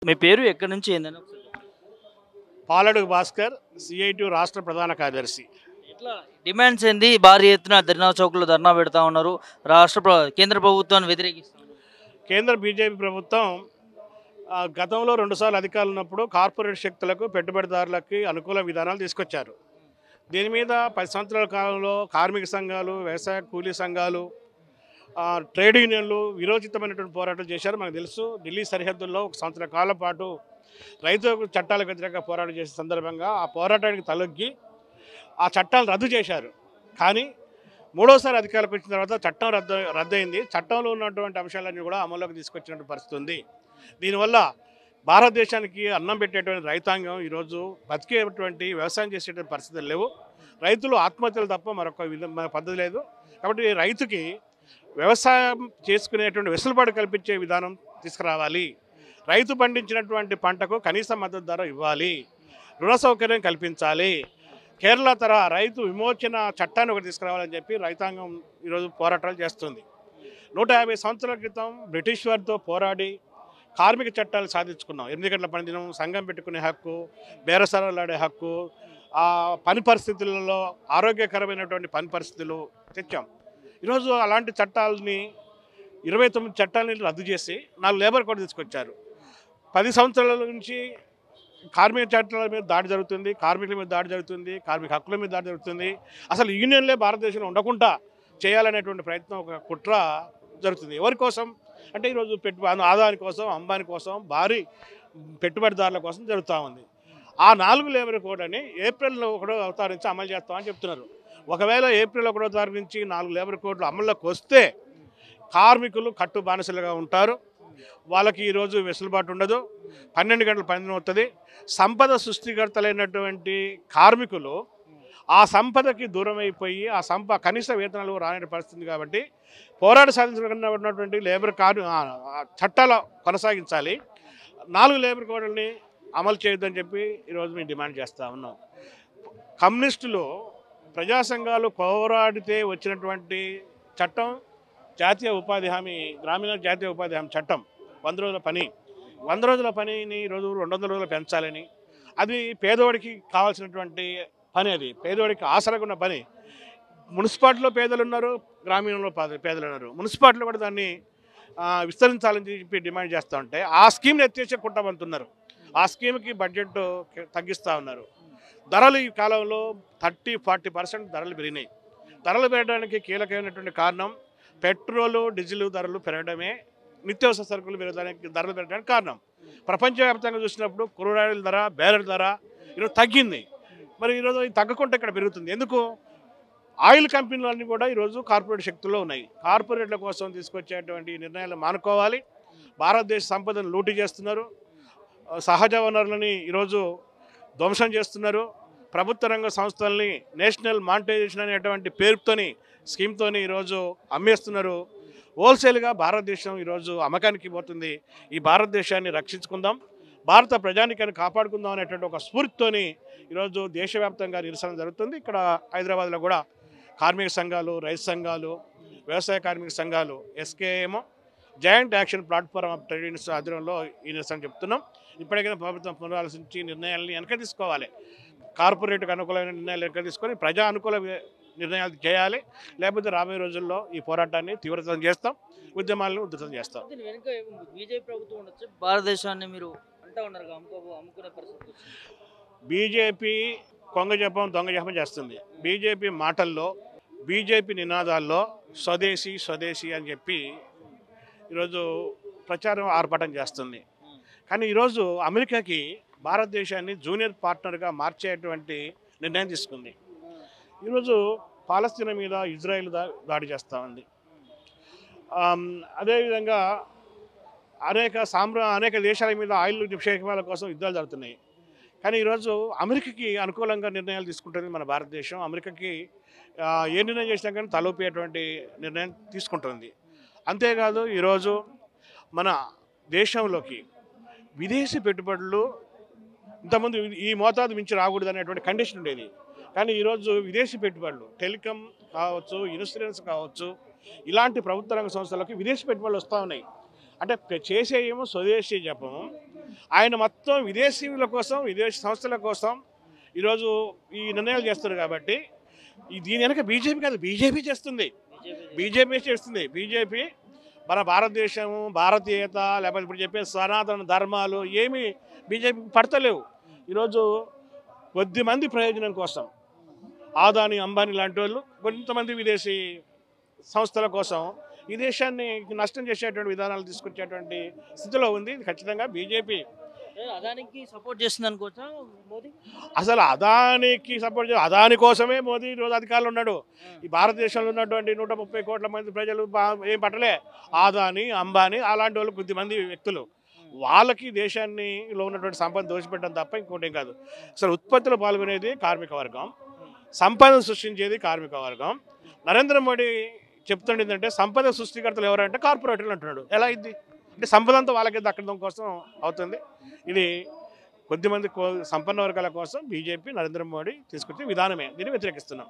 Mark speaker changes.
Speaker 1: మీ పేరు ఎక్కడి నుంచి ఏందని ఒకసారి
Speaker 2: పాలడుగు భాస్కర్ సిఐటి రాష్ట్ర ప్రధాన కార్యదర్శి.
Speaker 1: ఇట్లా డిమాండ్స్ ఏంది? భారీ ఎత్తున ధర్నా చౌక్లో ధర్నా పెడతా ఉన్నారు. కేంద్ర ప్రభుత్వాన్ని వ్యతిరేకిస్తున్నారు.
Speaker 2: కేంద్ర బీజేపీ ప్రభుత్వం గతంలో రెండుసార్లు అధికారులు ఉన్నప్పుడు కార్పొరేట్ శక్తులకు పెట్టుబడిదారులకి అనుకూల విధానాలు తీసుకొచ్చారు. దీని మీద 10 సంవత్సరాల కాలంలో కార్మిక సంఘాలు, వ్యవసాయ కూలీ సంఘాలు, ట్రేడ్ యూనియన్లు విరోచితమైనటువంటి పోరాటాలు చేశారు. మనకు తెలుసు, ఢిల్లీ సరిహద్దుల్లో 1 సంవత్సర కాలం పాటు రైతు చట్టాలకు వ్యతిరేకంగా పోరాటం చేసే సందర్భంగా ఆ పోరాటానికి తలొగ్గి ఆ చట్టాలను రద్దు చేశారు. కానీ మూడోసారి అధికారులకు వచ్చిన తర్వాత చట్టం రద్దయింది. చట్టంలో ఉన్నటువంటి అంశాలన్నీ కూడా అమల్లోకి తీసుకొచ్చినటువంటి పరిస్థితి ఉంది. దీనివల్ల భారతదేశానికి అన్నం పెట్టేటువంటి రైతాంగం ఈరోజు బతికేటువంటి వ్యవసాయం చేసేటువంటి పరిస్థితులు లేవు. రైతులు ఆత్మహత్యలు తప్ప మరొక పద్ధతి లేదు. కాబట్టి రైతుకి వ్యవసాయం చేసుకునేటువంటి వెసులుబాటు కల్పించే విధానం తీసుకురావాలి. రైతు పండించినటువంటి పంటకు కనీస మద్దతు ధర ఇవ్వాలి. రుణ సౌకర్యం కల్పించాలి. కేరళ తరహా రైతు విమోచన చట్టాన్ని ఒకటి తీసుకురావాలని చెప్పి రైతాంగం ఈరోజు పోరాటాలు చేస్తుంది. 150 సంవత్సరాల క్రితం బ్రిటిష్ వారితో పోరాడి కార్మిక చట్టాలు సాధించుకున్నాం. 8 గంటల పని దినం, సంఘం పెట్టుకునే హక్కు, బేరసారాలాడే హక్కు, ఆ పని పరిస్థితులలో ఆరోగ్యకరమైనటువంటి పని పరిస్థితులు తెచ్చాం. ఈరోజు అలాంటి చట్టాలని 29 చట్టాలని రద్దు చేసి 4 లేబర్ కోడ్ తీసుకొచ్చారు. 10 సంవత్సరాల నుంచి కార్మిక చట్టాల మీద దాడి జరుగుతుంది, కార్మికుల మీద దాడి జరుగుతుంది, కార్మిక హక్కుల మీద దాడి జరుగుతుంది. అసలు యూనియన్లే భారతదేశంలో ఉండకుండా చేయాలనేటువంటి ప్రయత్నం, ఒక కుట్ర జరుగుతుంది. ఎవరి కోసం అంటే ఈరోజు ఆదాని కోసం, అంబానీ కోసం, భారీ పెట్టుబడిదారుల కోసం జరుగుతూ ఉంది. ఆ 4 లేబర్ కోడ్ అని ఏప్రిల్ 1వ తారీఖు నుంచి అమలు చేస్తామని చెప్తున్నారు. ఒకవేళ ఏప్రిల్ 1వ తారీఖు నుంచి 4 లేబర్ కోడ్లు అమల్లోకి వస్తే కార్మికులు కట్టు బానిసలుగా ఉంటారు. వాళ్ళకి ఈరోజు వెసులుబాటు ఉండదు. 12 గంటల పని అవుతుంది. సంపద సృష్టికర్తలైనటువంటి కార్మికులు ఆ సంపదకి దూరం అయిపోయి ఆ కనీస వేతనాలు రాని పరిస్థితి. కాబట్టి పోరాట సాధించుకున్నటువంటి లేబర్ చట్టాలు కొనసాగించాలి. 4 లేబర్ కోడ్లని అమలు చేయొద్దని చెప్పి ఈరోజు మేము డిమాండ్ చేస్తూ ఉన్నాం. కమ్యూనిస్టులు, ప్రజా సంఘాలు పోరాడితే వచ్చినటువంటి చట్టం జాతీయ ఉపాధి హామీ, గ్రామీణ జాతీయ ఉపాధి హామీ చట్టం. 100 రోజుల పని, 100 రోజుల పనిని ఈరోజు 200 రోజులు పెంచాలని. అది పేదవాడికి కావాల్సినటువంటి పని, అది పేదవాడికి ఆసరగా ఉన్న పని. మున్సిపాలిటీలో పేదలు ఉన్నారు, గ్రామీణంలో పేదలు ఉన్నారు. మున్సిపాలిటీలో కూడా దాన్ని విస్తరించాలని చెప్పి డిమాండ్ చేస్తూ ఉంటే ఆ స్కీమ్ని ఎత్తేసే కుట్రబంతున్నారు. ఆ స్కీమ్కి బడ్జెట్ తగ్గిస్తూ ఉన్నారు. ధరలు ఈ కాలంలో 30-40% ధరలు పెరిగినాయి. ధరలు పెరగడానికి కీలకమైనటువంటి కారణం పెట్రోలు, డీజిల్ ధరలు పెరగడమే, నిత్యావసర సరుకులు ధరలు పెరగడానికి కారణం. ప్రపంచవ్యాప్తంగా చూసినప్పుడు క్రూడ్ ఆయిల్ ధర, బ్యారెల్ ధర ఈరోజు తగ్గింది. మరి ఈరోజు ఇది తగ్గకుండా ఇక్కడ పెరుగుతుంది. ఎందుకు? ఆయిల్ కంపెనీలన్నీ కూడా ఈరోజు కార్పొరేట్ శక్తుల్లో ఉన్నాయి. కార్పొరేట్ల కోసం తీసుకొచ్చేటువంటి నిర్ణయాలు మానుకోవాలి. భారతదేశ సంపదను లూటీ చేస్తున్నారు. సహజ వనరులని ఈరోజు ధ్వంసం చేస్తున్నారు. ప్రభుత్వ రంగ సంస్థల్ని నేషనల్ మానిటైజేషన్ అనేటువంటి పేరుతోని, స్కీమ్తోని ఈరోజు అమ్మేస్తున్నారు. హోల్సేల్గా భారతదేశం ఈరోజు అమ్మకానికి పోతుంది. ఈ భారతదేశాన్ని రక్షించుకుందాం, భారత ప్రజానికాన్ని కాపాడుకుందాం అనేటువంటి ఒక స్ఫూర్తితోని ఈరోజు దేశవ్యాప్తంగా నిరసన జరుగుతుంది. ఇక్కడ హైదరాబాద్లో కూడా కార్మిక సంఘాలు, రైతు సంఘాలు, వ్యవసాయ కార్మిక సంఘాలు, SKM, joint action platform of trade unions ఆధ్వర్యంలో ఈ నిరసన చెప్తున్నాం. ఇప్పటికైనా ప్రభుత్వం పునరాలోచించి నిర్ణయాలని వెనక తీసుకోవాలి. కార్పొరేట్కి అనుకూలమైన నిర్ణయాలు వెనక తీసుకొని ప్రజా అనుకూల నిర్ణయాలు చేయాలి. లేకపోతే రాబోయే రోజుల్లో ఈ పోరాటాన్ని తీవ్రతరం చేస్తాం, ఉద్యమాలను ఉధృతం చేస్తాం.
Speaker 1: బీజేపీ ప్రభుత్వం ఉండొచ్చు, భారతదేశాన్ని మీరు అంటా ఉన్నారు అమ్ముకునే పరిస్థితి.
Speaker 2: బీజేపీ కొంగ జపం, దొంగ జపం చేస్తుంది. బీజేపీ మాటల్లో, బీజేపీ నినాదాల్లో స్వదేశీ స్వదేశీ అని చెప్పి ఈరోజు ప్రచారం ఆర్భాటం చేస్తుంది. కానీ ఈరోజు అమెరికాకి భారతదేశాన్ని జూనియర్ పార్ట్నర్గా మార్చేటువంటి నిర్ణయం తీసుకుంది. ఈరోజు పాలస్తీనా మీద ఇజ్రాయెల్ దాడి చేస్తూ ఉంది. అదేవిధంగా అనేక దేశాల మీద ఆయిల్ నిక్షేపాల కోసం యుద్ధాలు జరుగుతున్నాయి. కానీ ఈరోజు అమెరికాకి అనుకూలంగా నిర్ణయాలు తీసుకుంటుంది మన భారతదేశం. అమెరికాకి ఏ నిర్ణయం చేసినా కానీ తలూపేటువంటి నిర్ణయం తీసుకుంటుంది. అంతేకాదు ఈరోజు మన దేశంలోకి విదేశీ పెట్టుబడులు ఇంతకుముందు ఈ మోతాదు మించి రాకూడదు అనేటువంటి కండిషన్ ఉండేది. కానీ ఈరోజు విదేశీ పెట్టుబడులు, టెలికాం కావచ్చు, ఇన్సూరెన్స్ కావచ్చు, ఇలాంటి ప్రభుత్వ రంగ సంస్థలకు విదేశీ పెట్టుబడులు వస్తూ ఉన్నాయి. అంటే చేసేయేమో స్వదేశీ జపం, ఆయన మొత్తం విదేశీయుల కోసం విదేశీ సంస్థల కోసం ఈరోజు ఈ నిర్ణయాలు చేస్తున్నారు కాబట్టి దీని వెనక బీజేపీ కాదు, బీజేపీ చేస్తుంది. బీజేపీ మన భారతదేశము భారతీయత లేకపోతే ఇప్పుడు చెప్పే సనాతన ధర్మాలు ఏమీ బీజేపీ పడతలేవు. ఈరోజు కొద్దిమంది ప్రయోజనం కోసం ఆదాని అంబానీ లాంటి వాళ్ళు కొంతమంది విదేశీ సంస్థల కోసం ఈ దేశాన్ని నష్టం చేసేటువంటి విధానాలు తీసుకొచ్చేటువంటి స్థితిలో ఉంది. ఖచ్చితంగా బీజేపీ
Speaker 1: అదానికి సపోర్ట్ చేస్తుంది అనుకోవచ్చా మోదీ?
Speaker 2: అసలు అదానికి సపోర్ట్ అదాని కోసమే మోదీ ఈరోజు అధికారంలో ఉన్నాడు. ఈ భారతదేశంలో ఉన్నటువంటి 130 కోట్ల మంది ప్రజలు ఏం పట్టలే. ఆదాని అంబానీ అలాంటి వాళ్ళు కొద్దిమంది వ్యక్తులు వాళ్ళకి దేశాన్నిలో ఉన్నటువంటి సంపద దోషపెట్టడం తప్ప ఇంకోటి కాదు. అసలు ఉత్పత్తిలో పాల్గొనేది కార్మిక వర్గం, సంపదను సృష్టించేది కార్మిక వర్గం. నరేంద్ర మోడీ చెప్తుండే ఏంటంటే సంపద సృష్టికర్తలు ఎవరంటే కార్పొరేటర్లు అంటున్నాడు. ఎలా అయింది అంటే సంపద అంతా వాళ్ళకి దక్కడం కోసం అవుతుంది. ఇది కొద్దిమంది సంపన్న వర్గాల కోసం బీజేపీ నరేంద్ర మోడీ తీసుకొచ్చే విధానమే. దీన్ని వ్యతిరేకిస్తున్నాం.